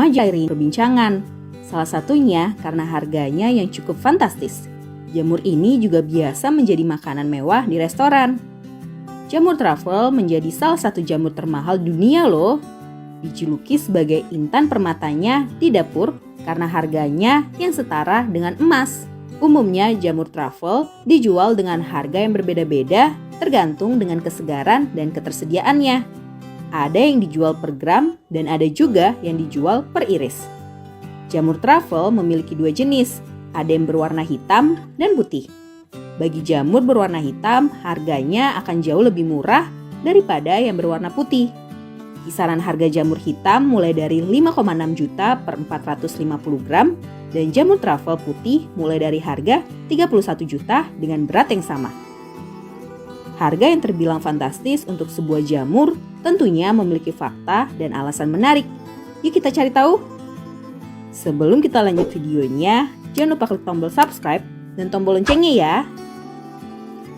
Majari perbincangan. Salah satunya karena harganya yang cukup fantastis. Jamur ini juga biasa menjadi makanan mewah di restoran. Jamur truffle menjadi salah satu jamur termahal dunia loh. Dijuluki sebagai intan permatanya di dapur karena harganya yang setara dengan emas. Umumnya jamur truffle dijual dengan harga yang berbeda-beda tergantung dengan kesegaran dan ketersediaannya. Ada yang dijual per gram dan ada juga yang dijual per iris. Jamur truffle memiliki dua jenis, ada yang berwarna hitam dan putih. Bagi jamur berwarna hitam, harganya akan jauh lebih murah daripada yang berwarna putih. Kisaran harga jamur hitam mulai dari 5,6 juta per 450 gram dan jamur truffle putih mulai dari harga 31 juta dengan berat yang sama. Harga yang terbilang fantastis untuk sebuah jamur tentunya memiliki fakta dan alasan menarik. Yuk kita cari tahu. Sebelum kita lanjut videonya, jangan lupa klik tombol subscribe dan tombol loncengnya ya.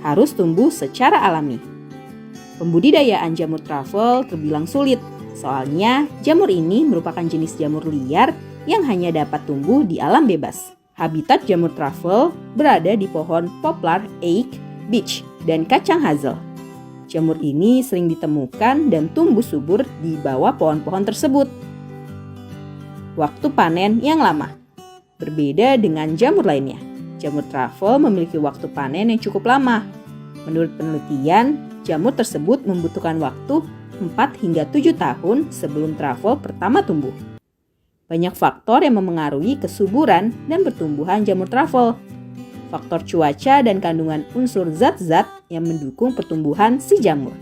Harus tumbuh secara alami. Pembudidayaan jamur truffle terbilang sulit, soalnya jamur ini merupakan jenis jamur liar yang hanya dapat tumbuh di alam bebas. Habitat jamur truffle berada di pohon poplar, oak, beech, dan kacang hazel. Jamur ini sering ditemukan dan tumbuh subur di bawah pohon-pohon tersebut. Waktu panen yang lama. Berbeda dengan jamur lainnya, jamur truffle memiliki waktu panen yang cukup lama. Menurut penelitian, jamur tersebut membutuhkan waktu 4 hingga 7 tahun sebelum truffle pertama tumbuh. Banyak faktor yang memengaruhi kesuburan dan pertumbuhan jamur truffle. Faktor cuaca dan kandungan unsur zat-zat yang mendukung pertumbuhan si jamur.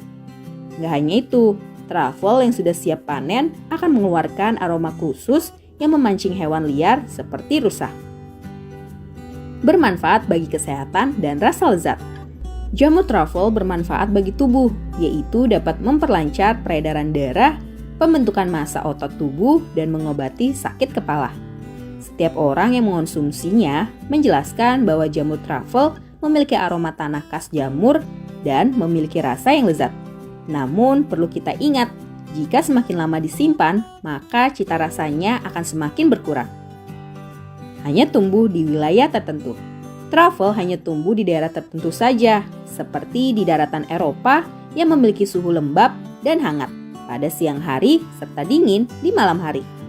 Gak hanya itu, truffle yang sudah siap panen akan mengeluarkan aroma khusus yang memancing hewan liar seperti rusa. Bermanfaat bagi kesehatan dan rasa lezat. Jamur truffle bermanfaat bagi tubuh, yaitu dapat memperlancar peredaran darah, pembentukan massa otot tubuh, dan mengobati sakit kepala. Setiap orang yang mengonsumsinya menjelaskan bahwa jamur truffle memiliki aroma tanah khas jamur dan memiliki rasa yang lezat. Namun perlu kita ingat, jika semakin lama disimpan, maka cita rasanya akan semakin berkurang. Hanya tumbuh di wilayah tertentu. Truffle hanya tumbuh di daerah tertentu saja, seperti di daratan Eropa yang memiliki suhu lembab dan hangat pada siang hari serta dingin di malam hari.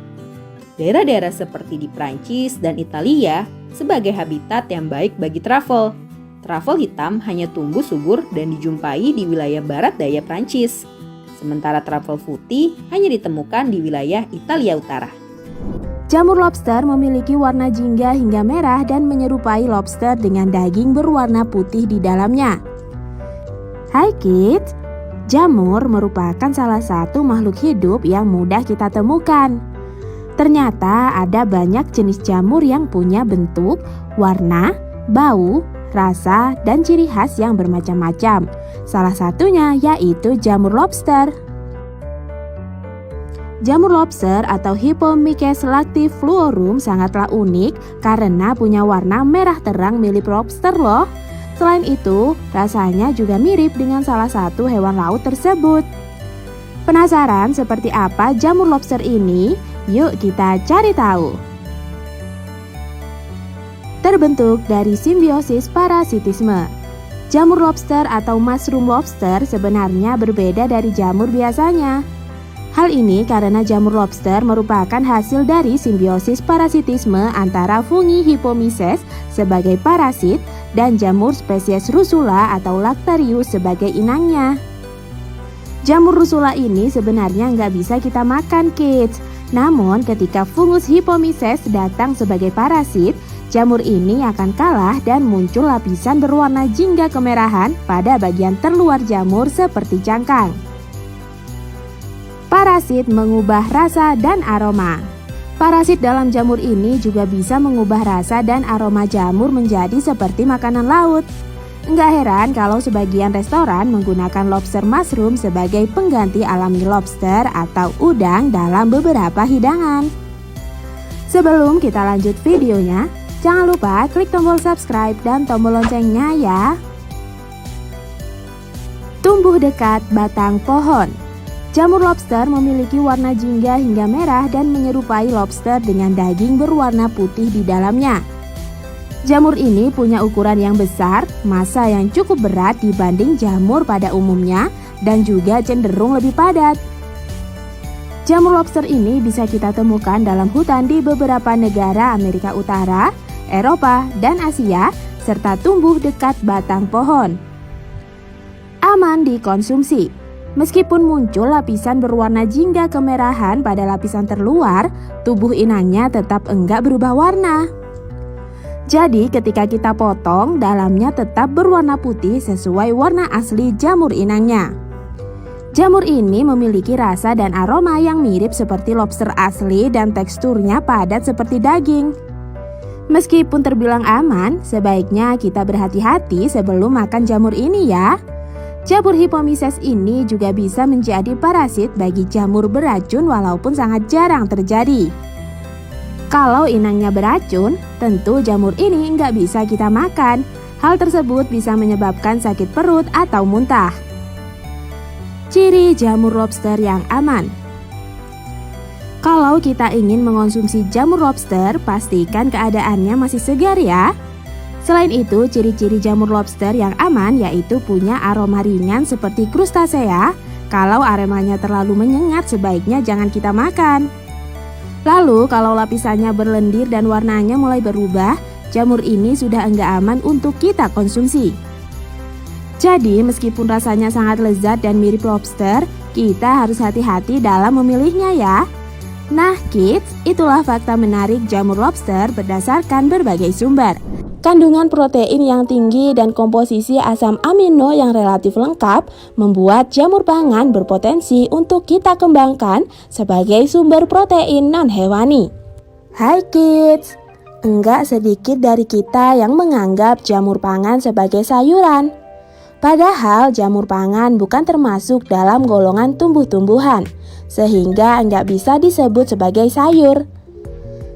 Daerah-daerah seperti di Prancis dan Italia sebagai habitat yang baik bagi truffle. Truffle hitam hanya tumbuh subur dan dijumpai di wilayah barat daya Prancis. Sementara truffle putih hanya ditemukan di wilayah Italia Utara. Jamur lobster memiliki warna jingga hingga merah dan menyerupai lobster dengan daging berwarna putih di dalamnya. Hai kids, jamur merupakan salah satu makhluk hidup yang mudah kita temukan. Ternyata ada banyak jenis jamur yang punya bentuk, warna, bau, rasa, dan ciri khas yang bermacam-macam. Salah satunya yaitu jamur lobster. Jamur lobster atau Hippomyces lactifluorum sangatlah unik karena punya warna merah terang mirip lobster loh. Selain itu, rasanya juga mirip dengan salah satu hewan laut tersebut. Penasaran seperti apa jamur lobster ini? Yuk kita cari tahu. Terbentuk dari simbiosis parasitisme. Jamur lobster atau mushroom lobster sebenarnya berbeda dari jamur biasanya. Hal ini karena jamur lobster merupakan hasil dari simbiosis parasitisme antara fungi Hippomyces sebagai parasit dan jamur spesies Russula atau Lactarius sebagai inangnya. Jamur Russula ini sebenarnya nggak bisa kita makan kids. Namun ketika fungus Hippomyces datang sebagai parasit, jamur ini akan kalah dan muncul lapisan berwarna jingga kemerahan pada bagian terluar jamur seperti cangkang. Parasit mengubah rasa dan aroma. Parasit dalam jamur ini juga bisa mengubah rasa dan aroma jamur menjadi seperti makanan laut. Enggak heran kalau sebagian restoran menggunakan lobster mushroom sebagai pengganti alami lobster atau udang dalam beberapa hidangan. Sebelum kita lanjut videonya, jangan lupa klik tombol subscribe dan tombol loncengnya ya. Tumbuh dekat batang pohon. Jamur lobster memiliki warna jingga hingga merah dan menyerupai lobster dengan daging berwarna putih di dalamnya. Jamur ini punya ukuran yang besar, massa yang cukup berat dibanding jamur pada umumnya, dan juga cenderung lebih padat. Jamur lobster ini bisa kita temukan dalam hutan di beberapa negara Amerika Utara, Eropa, dan Asia, serta tumbuh dekat batang pohon. Aman dikonsumsi. Meskipun muncul lapisan berwarna jingga kemerahan pada lapisan terluar, tubuh inangnya tetap enggak berubah warna. Jadi ketika kita potong, dalamnya tetap berwarna putih sesuai warna asli jamur inangnya. Jamur ini memiliki rasa dan aroma yang mirip seperti lobster asli dan teksturnya padat seperti daging. Meskipun terbilang aman, sebaiknya kita berhati-hati sebelum makan jamur ini ya. Jamur Hyphomyces ini juga bisa menjadi parasit bagi jamur beracun walaupun sangat jarang terjadi. Kalau inangnya beracun, tentu jamur ini nggak bisa kita makan. Hal tersebut bisa menyebabkan sakit perut atau muntah. Ciri jamur lobster yang aman. Kalau kita ingin mengonsumsi jamur lobster, pastikan keadaannya masih segar ya. Selain itu, ciri-ciri jamur lobster yang aman yaitu punya aroma ringan seperti krustasea. Kalau aromanya terlalu menyengat, sebaiknya jangan kita makan. Lalu, kalau lapisannya berlendir dan warnanya mulai berubah, jamur ini sudah enggak aman untuk kita konsumsi. Jadi, meskipun rasanya sangat lezat dan mirip lobster, kita harus hati-hati dalam memilihnya ya. Nah, kids, itulah fakta menarik jamur lobster berdasarkan berbagai sumber. Kandungan protein yang tinggi dan komposisi asam amino yang relatif lengkap membuat jamur pangan berpotensi untuk kita kembangkan sebagai sumber protein non-hewani. Hai kids, enggak sedikit dari kita yang menganggap jamur pangan sebagai sayuran. Padahal jamur pangan bukan termasuk dalam golongan tumbuh-tumbuhan, sehingga enggak bisa disebut sebagai sayur.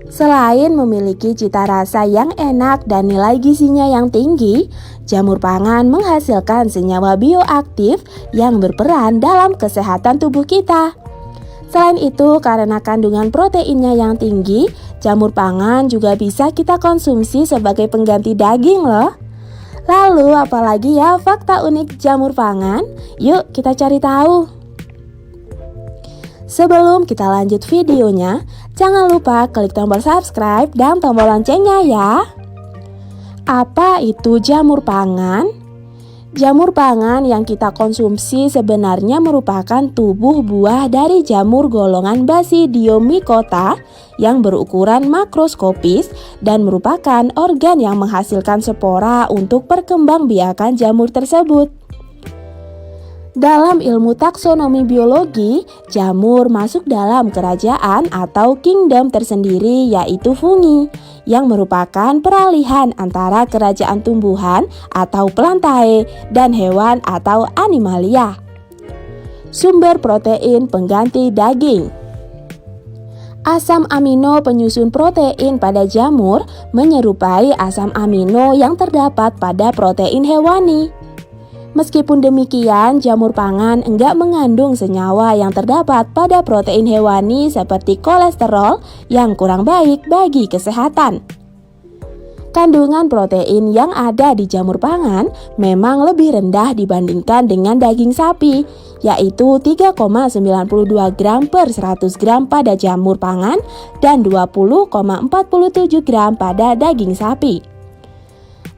Selain memiliki cita rasa yang enak dan nilai gizinya yang tinggi, jamur pangan menghasilkan senyawa bioaktif yang berperan dalam kesehatan tubuh kita. Selain itu, karena kandungan proteinnya yang tinggi, jamur pangan juga bisa kita konsumsi sebagai pengganti daging loh. Lalu apalagi ya fakta unik jamur pangan? Yuk kita cari tahu. Sebelum kita lanjut videonya, jangan lupa klik tombol subscribe dan tombol loncengnya ya. Apa itu jamur pangan? Jamur pangan yang kita konsumsi sebenarnya merupakan tubuh buah dari jamur golongan Basidiomycota yang berukuran makroskopis dan merupakan organ yang menghasilkan spora untuk perkembangbiakan jamur tersebut. Dalam ilmu taksonomi biologi, jamur masuk dalam kerajaan atau kingdom tersendiri yaitu fungi, yang merupakan peralihan antara kerajaan tumbuhan atau plantae dan hewan atau animalia. Sumber protein pengganti daging. Asam amino penyusun protein pada jamur menyerupai asam amino yang terdapat pada protein hewani. Meskipun demikian, jamur pangan enggak mengandung senyawa yang terdapat pada protein hewani seperti kolesterol yang kurang baik bagi kesehatan. Kandungan protein yang ada di jamur pangan memang lebih rendah dibandingkan dengan daging sapi, yaitu 3,92 gram per 100 gram pada jamur pangan dan 20,47 gram pada daging sapi.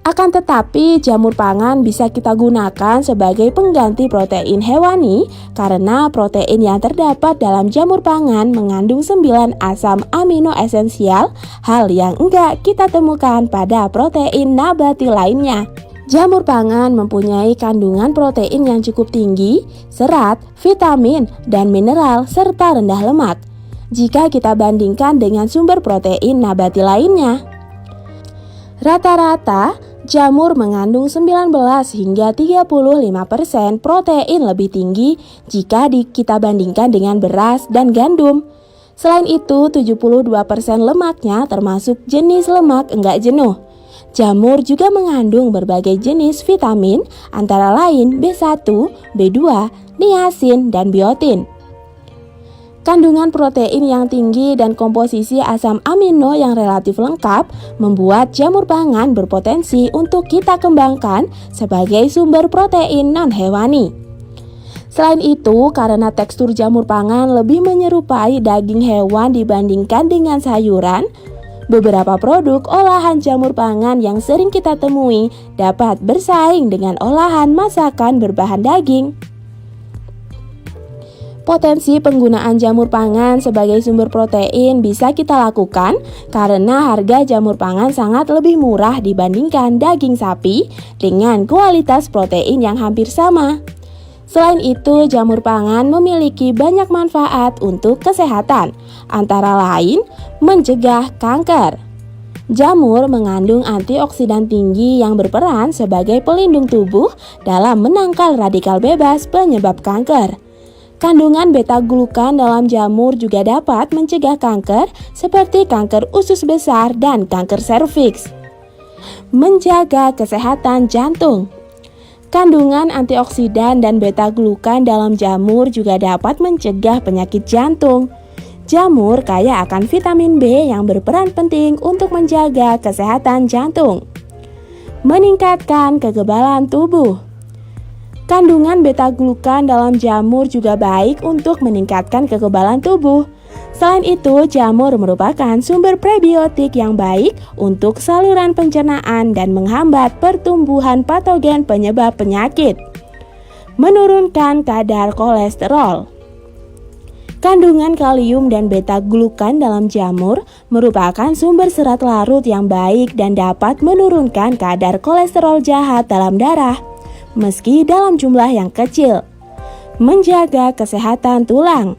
Akan tetapi, jamur pangan bisa kita gunakan sebagai pengganti protein hewani karena protein yang terdapat dalam jamur pangan mengandung 9 asam amino esensial, hal yang enggak kita temukan pada protein nabati lainnya. Jamur pangan mempunyai kandungan protein yang cukup tinggi, serat, vitamin, dan mineral, serta rendah lemak jika kita bandingkan dengan sumber protein nabati lainnya. Rata-rata, jamur mengandung 19 hingga 35% protein lebih tinggi jika kita bandingkan dengan beras dan gandum. Selain itu, 72% lemaknya termasuk jenis lemak enggak jenuh. Jamur juga mengandung berbagai jenis vitamin, antara lain B1, B2, niacin, dan biotin. Kandungan protein yang tinggi dan komposisi asam amino yang relatif lengkap membuat jamur pangan berpotensi untuk kita kembangkan sebagai sumber protein non-hewani. Selain itu, karena tekstur jamur pangan lebih menyerupai daging hewan dibandingkan dengan sayuran, beberapa produk olahan jamur pangan yang sering kita temui dapat bersaing dengan olahan masakan berbahan daging. Potensi penggunaan jamur pangan sebagai sumber protein bisa kita lakukan karena harga jamur pangan sangat lebih murah dibandingkan daging sapi dengan kualitas protein yang hampir sama. Selain itu, jamur pangan memiliki banyak manfaat untuk kesehatan, antara lain mencegah kanker. Jamur mengandung antioksidan tinggi yang berperan sebagai pelindung tubuh dalam menangkal radikal bebas penyebab kanker. Kandungan beta-glukan dalam jamur juga dapat mencegah kanker seperti kanker usus besar dan kanker serviks. Menjaga kesehatan jantung. Kandungan antioksidan dan beta-glukan dalam jamur juga dapat mencegah penyakit jantung. Jamur kaya akan vitamin B yang berperan penting untuk menjaga kesehatan jantung. Meningkatkan kekebalan tubuh. Kandungan beta-glukan dalam jamur juga baik untuk meningkatkan kekebalan tubuh. Selain itu, jamur merupakan sumber prebiotik yang baik untuk saluran pencernaan dan menghambat pertumbuhan patogen penyebab penyakit. Menurunkan kadar kolesterol. Kandungan kalium dan beta-glukan dalam jamur merupakan sumber serat larut yang baik dan dapat menurunkan kadar kolesterol jahat dalam darah, meski dalam jumlah yang kecil. Menjaga kesehatan tulang.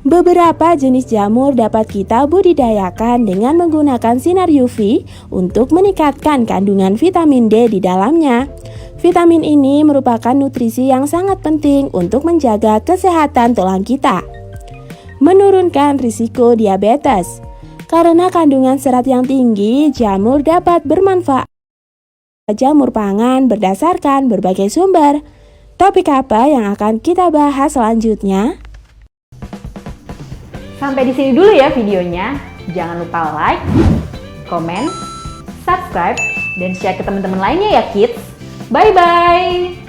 Beberapa jenis jamur dapat kita budidayakan dengan menggunakan sinar UV untuk meningkatkan kandungan vitamin D di dalamnya. Vitamin ini merupakan nutrisi yang sangat penting untuk menjaga kesehatan tulang kita. Menurunkan risiko diabetes. Karena kandungan serat yang tinggi, jamur dapat bermanfaat. Jamur pangan berdasarkan berbagai sumber. Topik apa yang akan kita bahas selanjutnya? Sampai di sini dulu ya videonya. Jangan lupa like, komen, subscribe, dan share ke teman-teman lainnya ya kids. Bye-bye!